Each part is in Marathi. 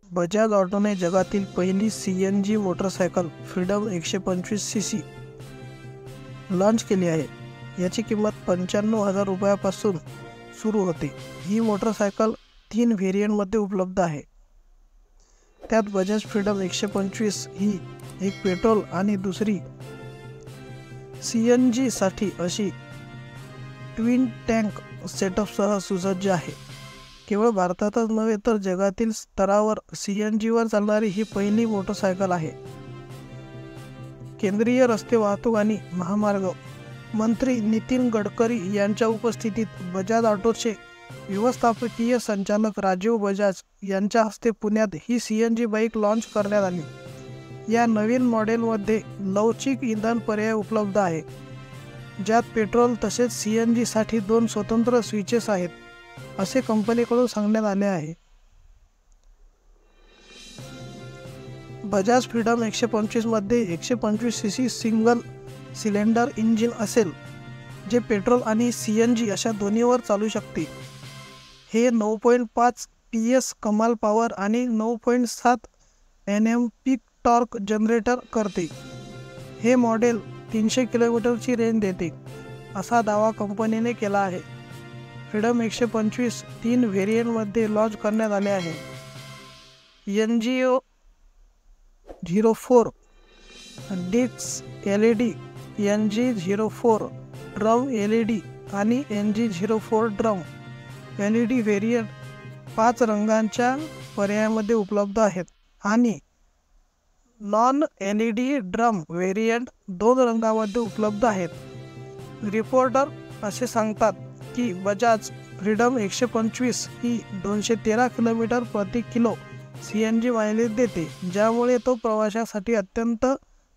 बजाज ऑटोने जगातील पहिली CNG motorcycle freedom 125cc launch केली आहे। याची किंमत 95,000 रुपयापासून सुरू होते। ही मोटरसायकल 3 व्हेरियंटमध्ये उपलब्ध आहे। त्यात बजाज फ्रीडम 125 ही एक पेट्रोल आणि दुसरी CNG साठी अशी ट्विन टँक सेटअपसह सुसज्ज आहे। केवळ भारतातच नव्हे तर जगातील स्तरावर CNG वर चालणारी ही पहिली मोटरसायकल आहे। केंद्रीय रस्ते वाहतूक आणि महामार्ग मंत्री नितीन गडकरी यांच्या उपस्थितीत बजाज ऑटोचे व्यवस्थापकीय संचालक राजीव बजाज यांच्या हस्ते पुण्यात ही CNG बाईक लॉन्च करण्यात आली। या नवीन मॉडेलमध्ये लवचिक इंधन पर्याय उपलब्ध आहे, ज्यात पेट्रोल तसेच CNG साठी 2 स्वतंत्र स्विचेस आहेत, असे कंपनीकडून सांगण्यात आले आहे। बजाज फ्रीडम 125 मध्ये 125cc सिंगल सिलेंडर इंजिन असेल, जे पेट्रोल आणि CNG अशा दोन्हीवर चालू शकते। हे 9.5 PS कमाल पॉवर आणि 9.7 Nm पीक टॉर्क जनरेटर करते। हे मॉडेल 300 किलोमीटरची रेंज देते, असा दावा कंपनीने केला आहे। फ्रीडम 125 3 व्हेरियंटमध्ये लॉन्च करण्यात आले आहे। NGO 04 disc LED, NG04 drum LED आणि NG04 ड्रम LED व्हेरियंट 5 रंगांच्या पर्यायामध्ये उपलब्ध आहेत आणि नॉन LED ड्रम व्हेरियंट 2 रंगांमध्ये उपलब्ध आहेत। रिपोर्टर असे सांगतात की बजाज फ्रीडम 125 ही 213 किलोमीटर प्रति किलो CNG मायलेज देते, ज्यामुळे तो प्रवाशासाठी अत्यंत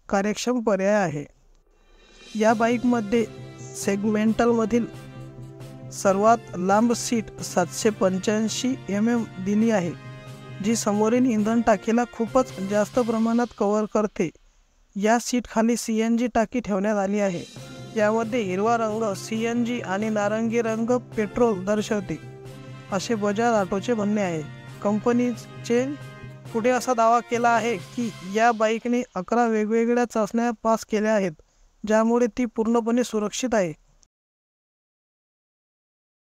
कार्यक्षम पर्याय आहे। या बाईकमध्ये सेगमेंटलमधील सर्वात लांब सीट 785 mm दिली आहे, जी समोरील इंधन टाकीला खूपच जास्त प्रमाणात कव्हर करते। या सीटखाली CNG टाकी ठेवण्यात आली आहे। यामध्ये हिरवा रंग CNG आणि नारंगी रंग पेट्रोल दर्शवते, असे बजाज ऑटोचे म्हणणे आहे। कंपनीचे पुढे असा दावा केला आहे की या बाईकने 11 वेगवेगळ्या चाचण्या पास केल्या आहेत, ज्यामुळे ती पूर्णपणे सुरक्षित आहे।